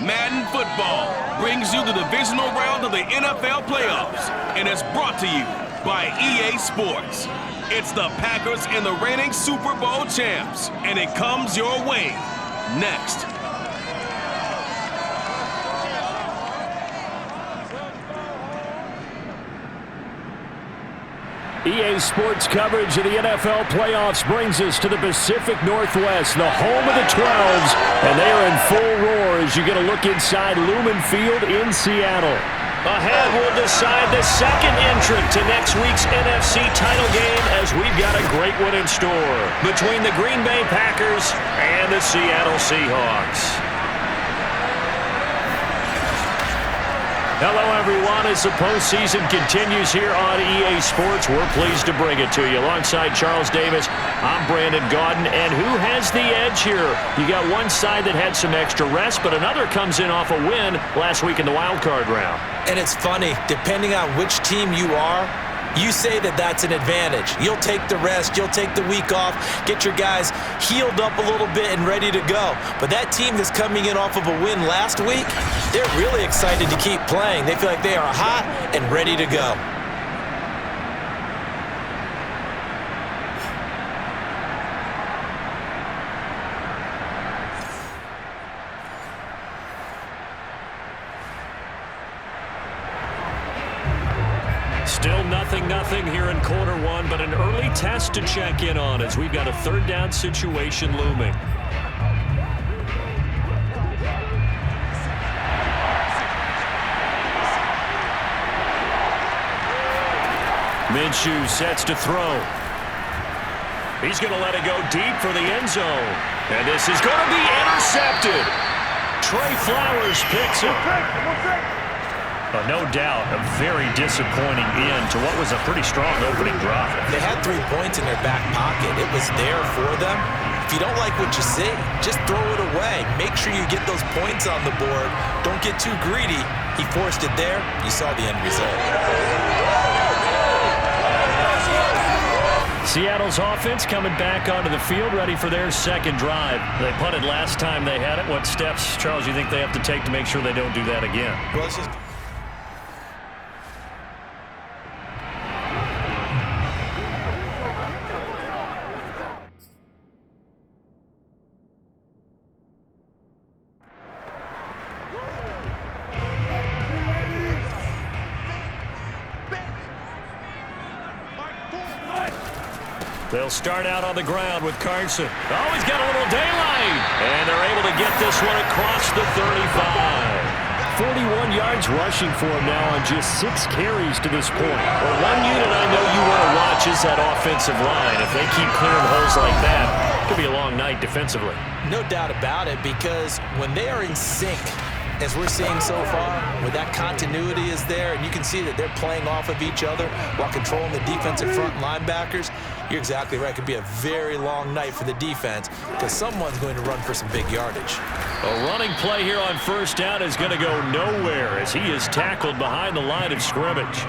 Madden Football brings you the divisional round of the NFL playoffs and is brought to you by EA Sports. It's the Packers and the reigning Super Bowl champs, and it comes your way next. EA Sports coverage of the NFL playoffs brings us to the Pacific Northwest, the home of the 12s, and they are in full roar as you get a look inside Lumen Field in Seattle. Ahead, we'll decide the second entrant to next week's NFC title game as we've got a great one in store between the Green Bay Packers and the Seattle Seahawks. Hello, everyone. As the postseason continues here on EA Sports, we're pleased to bring it to you. Alongside Charles Davis, I'm Brandon Gaudin. And who has the edge here? You got one side that had some extra rest, but another comes in off a win last week in the wild card round. And it's funny, depending on which team you are, you say that that's an advantage. You'll take the rest, you'll take the week off, get your guys healed up a little bit and ready to go. But that team that's coming in off of a win last week, they're really excited to keep playing. They feel like they are hot and ready to go. Still nothing here in quarter one, but an early test to check in on as we've got a third down situation looming. Minshew sets to throw. He's going to let it go deep for the end zone. And this is going to be intercepted. Trey Flowers picks it. No doubt, a very disappointing end to what was a pretty strong opening drive. They had 3 points in their back pocket. It was there for them. If you don't like what you see, just throw it away. Make sure you get those points on the board. Don't get too greedy. He forced it there. You saw the end result. Seattle's offense coming back onto the field, ready for their second drive. They punted last time they had it. What steps, Charles, you think they have to take to make sure they don't do that again? Well, it's just... They'll start out on the ground with Carson. Oh, he's got a little daylight. And they're able to get this one across the 35. 41 yards rushing for him now on just 6 carries to this point. Well, one unit I know you want to watch is that offensive line. If they keep clearing holes like that, it could be a long night defensively. No doubt about it, because when they are in sync, as we're seeing so far, where that continuity is there, and you can see that they're playing off of each other while controlling the defensive front linebackers, you're exactly right. It could be a very long night for the defense because someone's going to run for some big yardage. A running play here on first down is going to go nowhere as he is tackled behind the line of scrimmage.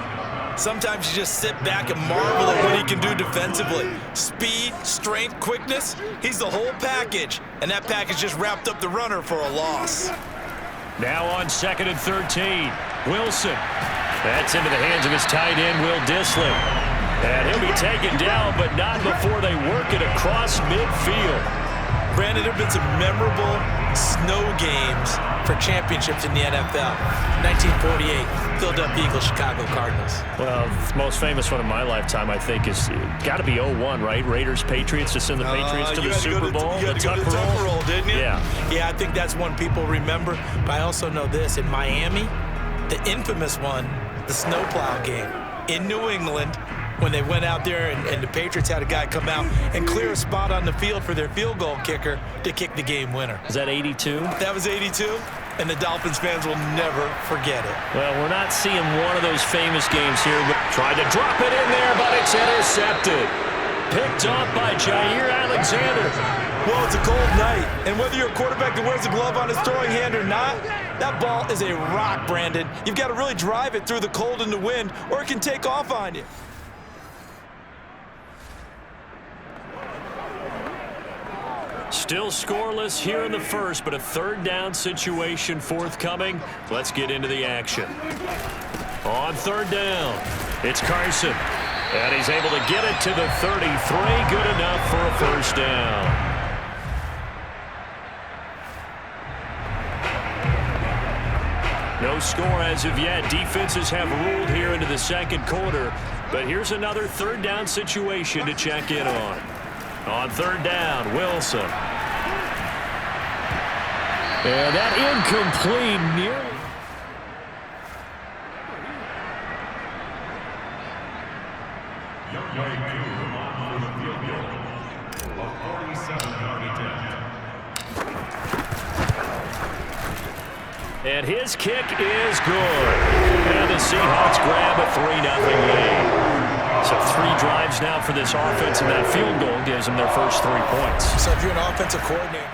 Sometimes you just sit back and marvel at what he can do defensively. Speed, strength, quickness, he's the whole package. And that package just wrapped up the runner for a loss. Now on 2nd and 13, Wilson. That's into the hands of his tight end, Will Dissly. And he'll be taken down, but not before they work it across midfield. Brandon, there have been some memorable snow games for championships in the NFL. 1948, Philadelphia Eagles, Chicago Cardinals. Well, the most famous one of my lifetime, I think, is got to be 01, right? Raiders, Patriots, to send the Patriots to the Super Bowl. You had to go to the Tucker Roll, didn't you? Yeah. Yeah, I think that's one people remember. But I also know this. In Miami, the infamous one, the snowplow game in New England, when they went out there and the Patriots had a guy come out and clear a spot on the field for their field goal kicker to kick the game winner. Is that 82? That was 82, and the Dolphins fans will never forget it. Well, we're not seeing one of those famous games here, but tried to drop it in there, but it's intercepted. Picked off by Jair Alexander. Well, it's a cold night, and whether you're a quarterback that wears a glove on his throwing hand or not, that ball is a rock, Brandon. You've got to really drive it through the cold and the wind, or it can take off on you. Still scoreless here in the first, but a third down situation forthcoming. Let's get into the action. On third down, it's Carson. And he's able to get it to the 33. Good enough for a first down. No score as of yet. Defenses have ruled here into the second quarter. But here's another third down situation to check in on. On third down, Wilson. And that incomplete nearly. And his kick is good. And the Seahawks grab a 3-0 lead. So 3 drives now for this offense, and that field goal gives them their first 3 points. So if you're an offensive coordinator,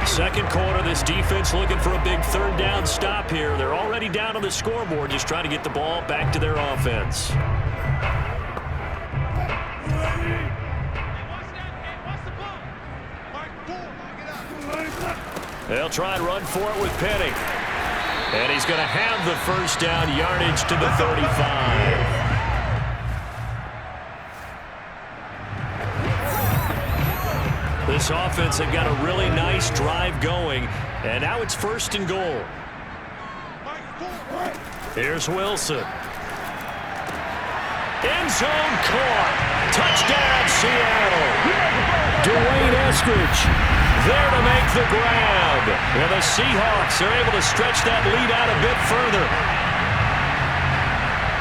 second quarter, this defense looking for a big third down stop here. They're already down on the scoreboard, just trying to get the ball back to their offense. They'll try and run for it with Penny. And he's going to have the first down, yardage to the 35. This offense have got a really nice drive going, and now it's first and goal. Here's Wilson. End zone caught. Touchdown, Seattle. Dwayne Eskridge there to make the grab. And the Seahawks are able to stretch that lead out a bit further.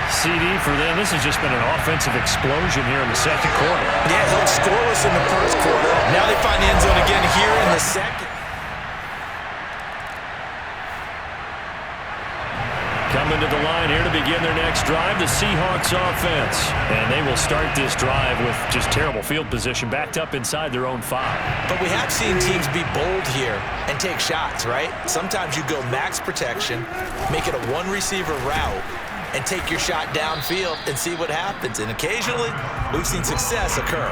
CD for them, this has just been an offensive explosion here in the second quarter. Yeah, held scoreless in the first quarter. Now they find the end zone again here in the second. Coming to the line here to begin their next drive, the Seahawks offense. And they will start this drive with just terrible field position, backed up inside their own 5. But we have seen teams be bold here and take shots, right? Sometimes you go max protection, make it a one-receiver route, and take your shot downfield and see what happens. And occasionally, we've seen success occur.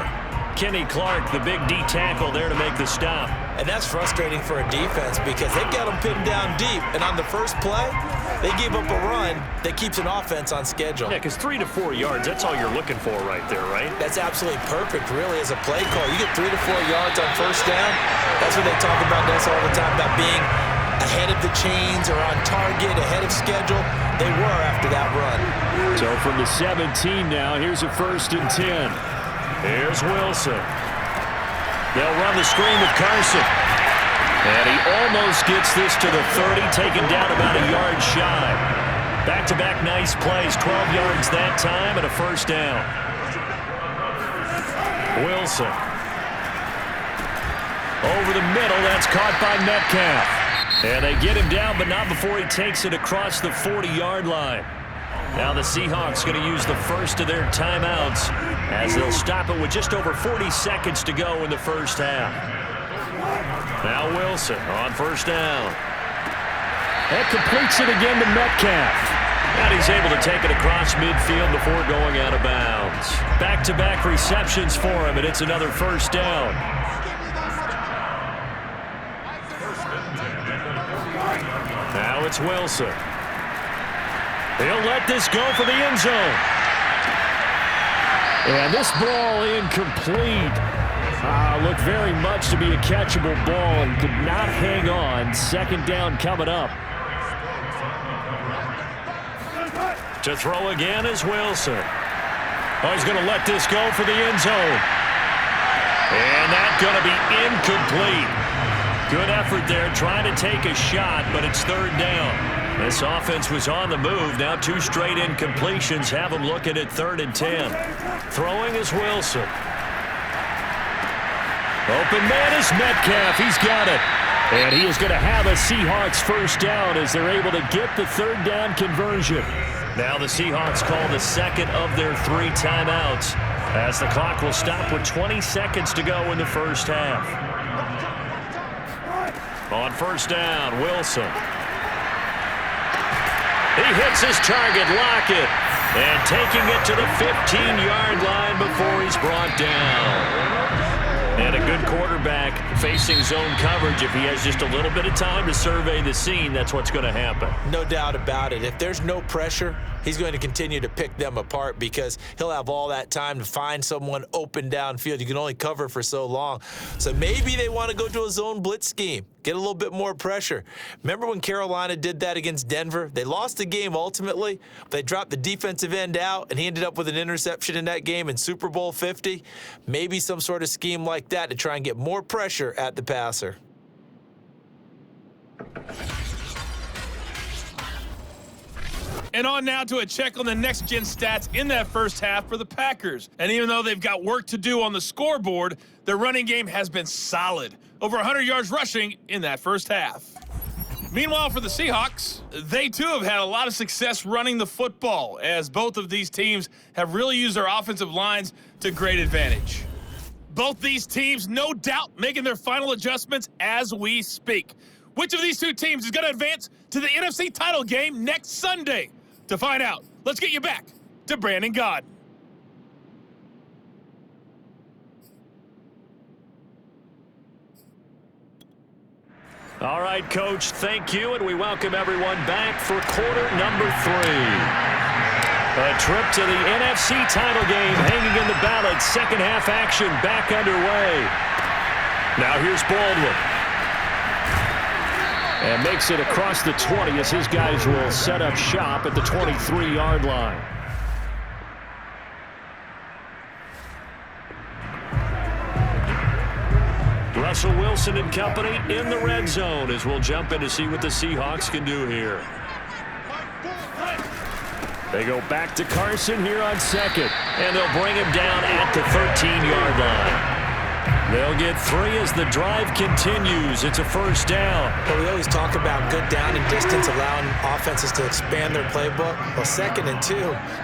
Kenny Clark, the big D tackle there to make the stop. And that's frustrating for a defense because they've got them pinned down deep. And on the first play, they gave up a run that keeps an offense on schedule. Yeah, because 3 to 4 yards, that's all you're looking for right there, right? That's absolutely perfect, really, as a play call. You get 3 to 4 yards on first down. That's what they talk about us all the time, about being ahead of the chains or on target, ahead of schedule. They were after that run. So from the 17 now, here's a 1st and 10. Here's Wilson. They'll run the screen with Carson. And he almost gets this to the 30, taken down about a yard shy. Back-to-back nice plays, 12 yards that time and a first down. Wilson. Over the middle, that's caught by Metcalf. And they get him down, but not before he takes it across the 40-yard line. Now the Seahawks going to use the first of their timeouts as they'll stop it with just over 40 seconds to go in the first half. Now Wilson on first down. That completes it again to Metcalf. And he's able to take it across midfield before going out of bounds. Back-to-back receptions for him, and it's another first down. Now it's Wilson. He'll let this go for the end zone. And this ball incomplete. Looked very much to be a catchable ball and could not hang on. Second down coming up. To throw again is Wilson. Oh, he's going to let this go for the end zone. And that's going to be incomplete. Good effort there, trying to take a shot, but it's third down. This offense was on the move. Now 2 straight incompletions have them looking at 3rd and 10. Throwing is Wilson. Open man is Metcalf. He's got it. And he is going to have a Seahawks first down as they're able to get the third down conversion. Now the Seahawks call the second of their 3 timeouts as the clock will stop with 20 seconds to go in the first half. On first down, Wilson. He hits his target, Lockett, and taking it to the 15-yard line before he's brought down. And a good quarterback facing zone coverage. If he has just a little bit of time to survey the scene, that's what's going to happen. No doubt about it. If there's no pressure, he's going to continue to pick them apart because he'll have all that time to find someone open downfield. You can only cover for so long. So maybe they want to go to a zone blitz scheme, get a little bit more pressure. Remember when Carolina did that against Denver? They lost the game ultimately. They dropped the defensive end out, and he ended up with an interception in that game in Super Bowl 50. Maybe some sort of scheme like that to try and get more pressure at the passer. And on now to a check on the next-gen stats in that first half for the Packers. And even though they've got work to do on the scoreboard, their running game has been solid. Over 100 yards rushing in that first half. Meanwhile, for the Seahawks, they too have had a lot of success running the football, as both of these teams have really used their offensive lines to great advantage. Both these teams, no doubt, making their final adjustments as we speak. Which of these two teams is going to advance to the NFC title game next Sunday? To find out, let's get you back to Brandon Gaudin. All right, Coach, thank you, and we welcome everyone back for quarter number 3. A trip to the NFC title game hanging in the balance. Second half action back underway. Now here's Baldwin. And makes it across the 20 as his guys will set up shop at the 23-yard line. Russell Wilson and company in the red zone as we'll jump in to see what the Seahawks can do here. They go back to Carson here on second, and they'll bring him down at the 13-yard line. They'll get 3 as the drive continues. It's a first down. Well, we always talk about good down and distance, allowing offenses to expand their playbook. Well, 2nd and 2,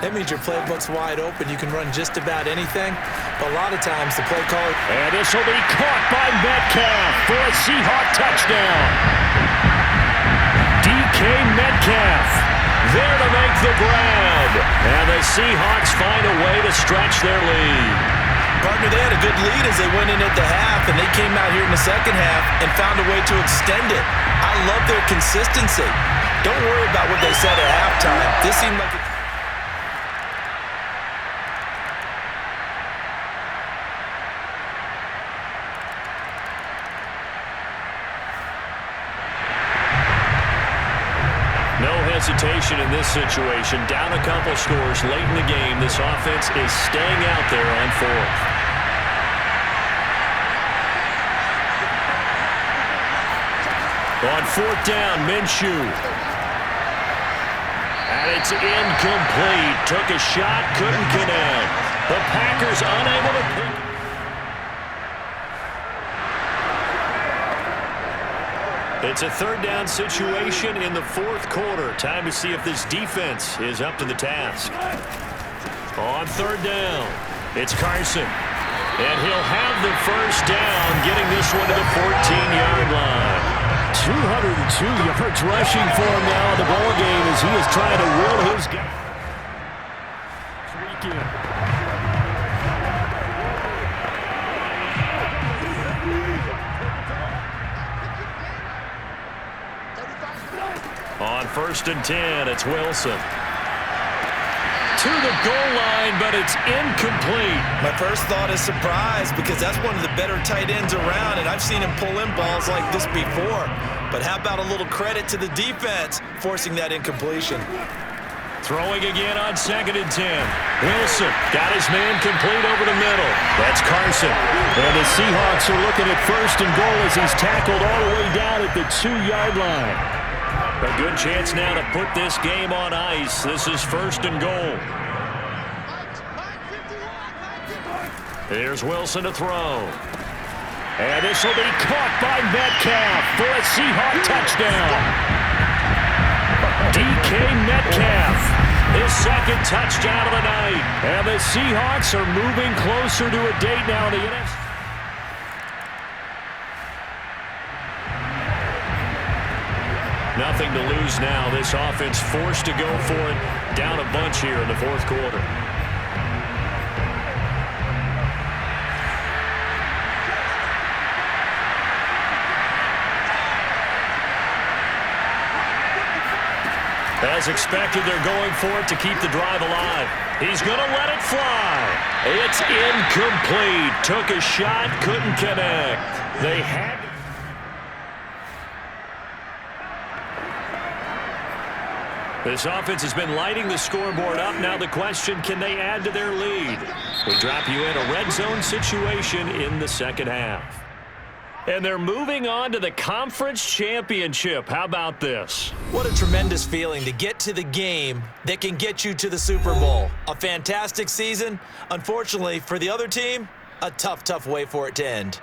that means your playbook's wide open. You can run just about anything. But a lot of times the play caller... And this will be caught by Metcalf for a Seahawk touchdown. DK Metcalf there to make the grab. And the Seahawks find a way to stretch their lead. Partner, they had a good lead as they went in at the half, and they came out here in the second half and found a way to extend it. I love their consistency. Don't worry about what they said at halftime. This seemed like No hesitation in this situation. Down a couple scores late in the game. This offense is staying out there on 4th. On 4th down, Minshew. And it's incomplete. Took a shot, couldn't connect. The Packers unable to pick. It's a 3rd down situation in the 4th quarter. Time to see if this defense is up to the task. On 3rd down, it's Carson. And he'll have the first down, getting this one to the 14-yard line. 202 yards rushing for him now in the ball game as he is trying to will his guy. On 1st and 10, it's Wilson. To the goal line, but it's incomplete. my first thought is surprise because that's one of the better tight ends around, and I've seen him pull in balls like this before. But how about a little credit to the defense forcing that incompletion? Throwing again on 2nd and 10. Wilson got his man complete over the middle. That's Carson. And the Seahawks are looking at 1st and goal as he's tackled all the way down at the 2-yard line. A good chance now to put this game on ice. This is 1st and goal. Here's Wilson to throw. And this will be caught by Metcalf for a Seahawk touchdown. DK Metcalf, his 2nd touchdown of the night. And the Seahawks are moving closer to a date now in the NFC. Nothing to lose now. This offense forced to go for it. Down a bunch here in the fourth quarter. As expected, they're going for it to keep the drive alive. He's going to let it fly. It's incomplete. Took a shot, couldn't connect. They had This offense has been lighting the scoreboard up. Now the question, can they add to their lead? We drop you in a red zone situation in the second half. And they're moving on to the conference championship. How about this? What a tremendous feeling to get to the game that can get you to the Super Bowl. A fantastic season. Unfortunately, for the other team, a tough, tough way for it to end.